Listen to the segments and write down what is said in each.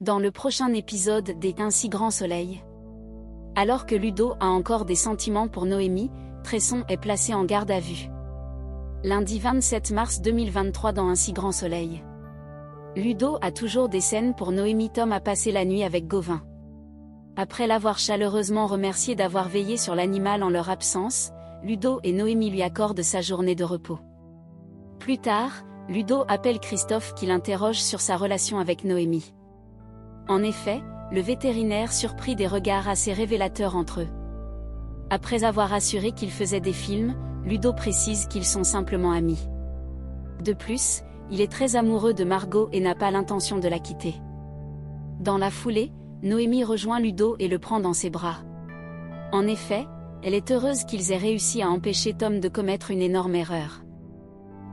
Dans le prochain épisode des Un si grand soleil. Alors que Ludo a encore des sentiments pour Noémie, Tresson est placé en garde à vue. Lundi 27 mars 2023 dans Un si grand soleil. Ludo a toujours des scènes pour Noémie. Tom a passé la nuit avec Gauvin. Après l'avoir chaleureusement remercié d'avoir veillé sur l'animal en leur absence, Ludo et Noémie lui accordent sa journée de repos. Plus tard, Ludo appelle Christophe qui l'interroge sur sa relation avec Noémie. En effet, le vétérinaire surprit des regards assez révélateurs entre eux. Après avoir assuré qu'ils faisaient des films, Ludo précise qu'ils sont simplement amis. De plus, il est très amoureux de Margot et n'a pas l'intention de la quitter. Dans la foulée, Noémie rejoint Ludo et le prend dans ses bras. En effet, elle est heureuse qu'ils aient réussi à empêcher Tom de commettre une énorme erreur.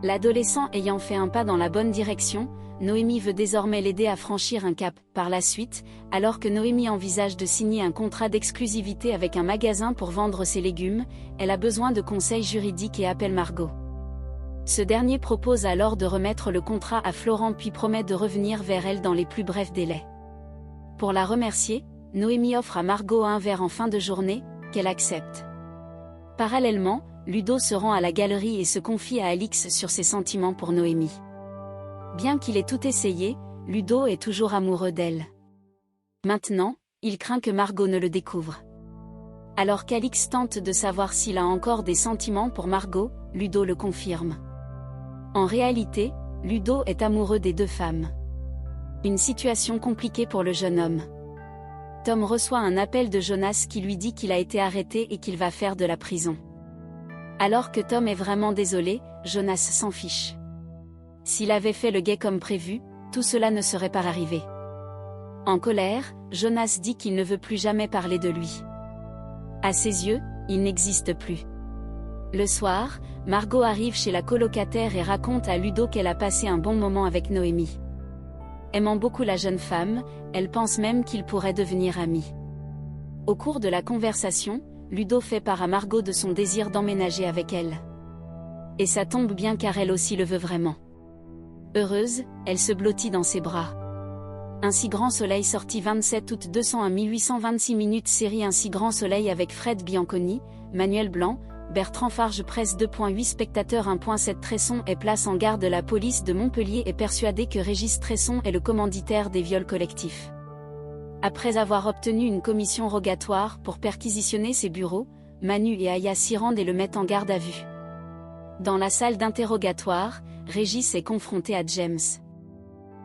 L'adolescent ayant fait un pas dans la bonne direction, Noémie veut désormais l'aider à franchir un cap. Par la suite, alors que Noémie envisage de signer un contrat d'exclusivité avec un magasin pour vendre ses légumes, elle a besoin de conseils juridiques et appelle Margot. Ce dernier propose alors de remettre le contrat à Florent puis promet de revenir vers elle dans les plus brefs délais. Pour la remercier, Noémie offre à Margot un verre en fin de journée, qu'elle accepte. Parallèlement, Ludo se rend à la galerie et se confie à Alix sur ses sentiments pour Noémie. Bien qu'il ait tout essayé, Ludo est toujours amoureux d'elle. Maintenant, il craint que Margot ne le découvre. Alors qu'Alix tente de savoir s'il a encore des sentiments pour Margot, Ludo le confirme. En réalité, Ludo est amoureux des deux femmes. Une situation compliquée pour le jeune homme. Tom reçoit un appel de Jonas qui lui dit qu'il a été arrêté et qu'il va faire de la prison. Alors que Tom est vraiment désolé, Jonas s'en fiche. S'il avait fait le guet comme prévu, tout cela ne serait pas arrivé. En colère, Jonas dit qu'il ne veut plus jamais parler de lui. À ses yeux, il n'existe plus. Le soir, Margot arrive chez la colocataire et raconte à Ludo qu'elle a passé un bon moment avec Noémie. Aimant beaucoup la jeune femme, elle pense même qu'ils pourraient devenir amis. Au cours de la conversation, Ludo fait part à Margot de son désir d'emménager avec elle. Et ça tombe bien car elle aussi le veut vraiment. Heureuse, elle se blottit dans ses bras. Un si grand soleil sorti 27 août 201 1826 minutes série Un si grand soleil avec Fred Bianconi, Manuel Blanc, Bertrand Farge presse 2.8 spectateurs 1.7 Tresson est place en garde. La police de Montpellier est persuadée que Régis Tresson est le commanditaire des viols collectifs. Après avoir obtenu une commission rogatoire pour perquisitionner ses bureaux, Manu et Aya s'y rendent et le mettent en garde à vue. Dans la salle d'interrogatoire, Régis est confronté à James.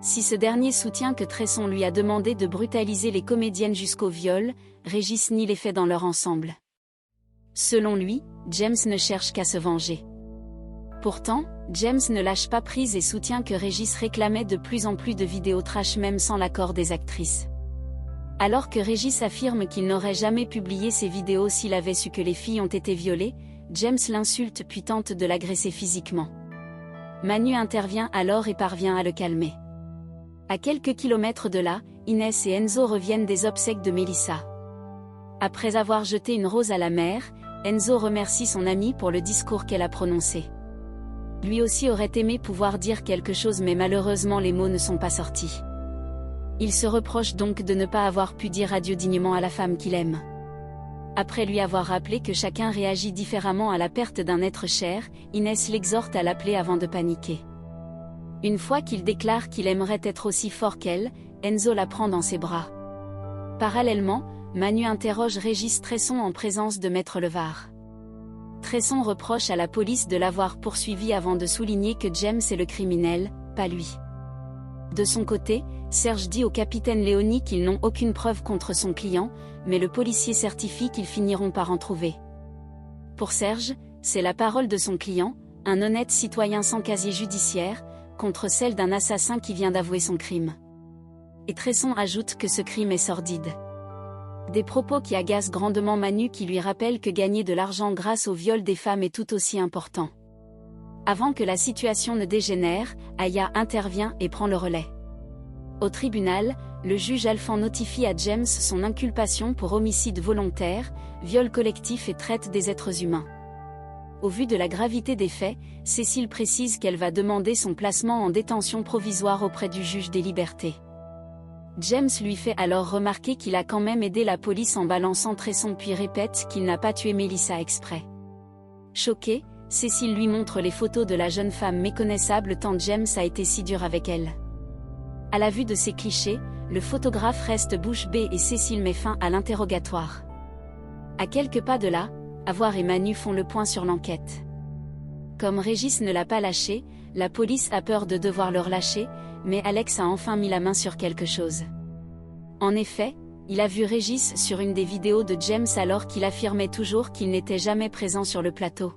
Si ce dernier soutient que Tresson lui a demandé de brutaliser les comédiennes jusqu'au viol, Régis nie les faits dans leur ensemble. Selon lui, James ne cherche qu'à se venger. Pourtant, James ne lâche pas prise et soutient que Régis réclamait de plus en plus de vidéos trash même sans l'accord des actrices. Alors que Régis affirme qu'il n'aurait jamais publié ces vidéos s'il avait su que les filles ont été violées, James l'insulte puis tente de l'agresser physiquement. Manu intervient alors et parvient à le calmer. À quelques kilomètres de là, Inès et Enzo reviennent des obsèques de Mélissa. Après avoir jeté une rose à la mer, Enzo remercie son amie pour le discours qu'elle a prononcé. Lui aussi aurait aimé pouvoir dire quelque chose mais malheureusement les mots ne sont pas sortis. Il se reproche donc de ne pas avoir pu dire adieu dignement à la femme qu'il aime. Après lui avoir rappelé que chacun réagit différemment à la perte d'un être cher, Inès l'exhorte à l'appeler avant de paniquer. Une fois qu'il déclare qu'il aimerait être aussi fort qu'elle, Enzo la prend dans ses bras. Parallèlement, Manu interroge Régis Tresson en présence de Maître Levard. Tresson reproche à la police de l'avoir poursuivi avant de souligner que James est le criminel, pas lui. De son côté, Serge dit au capitaine Léonie qu'ils n'ont aucune preuve contre son client, mais le policier certifie qu'ils finiront par en trouver. Pour Serge, c'est la parole de son client, un honnête citoyen sans casier judiciaire, contre celle d'un assassin qui vient d'avouer son crime. Et Tresson ajoute que ce crime est sordide. Des propos qui agacent grandement Manu qui lui rappelle que gagner de l'argent grâce au viol des femmes est tout aussi important. Avant que la situation ne dégénère, Aya intervient et prend le relais. Au tribunal, le juge Alphand notifie à James son inculpation pour homicide volontaire, viol collectif et traite des êtres humains. Au vu de la gravité des faits, Cécile précise qu'elle va demander son placement en détention provisoire auprès du juge des libertés. James lui fait alors remarquer qu'il a quand même aidé la police en balançant Tresson puis répète qu'il n'a pas tué Melissa exprès. Choquée, Cécile lui montre les photos de la jeune femme méconnaissable tant James a été si dur avec elle. À la vue de ces clichés, le photographe reste bouche bée et Cécile met fin à l'interrogatoire. À quelques pas de là, Avoir et Manu font le point sur l'enquête. Comme Régis ne l'a pas lâché, la police a peur de devoir le relâcher, mais Alex a enfin mis la main sur quelque chose. En effet, il a vu Régis sur une des vidéos de James alors qu'il affirmait toujours qu'il n'était jamais présent sur le plateau.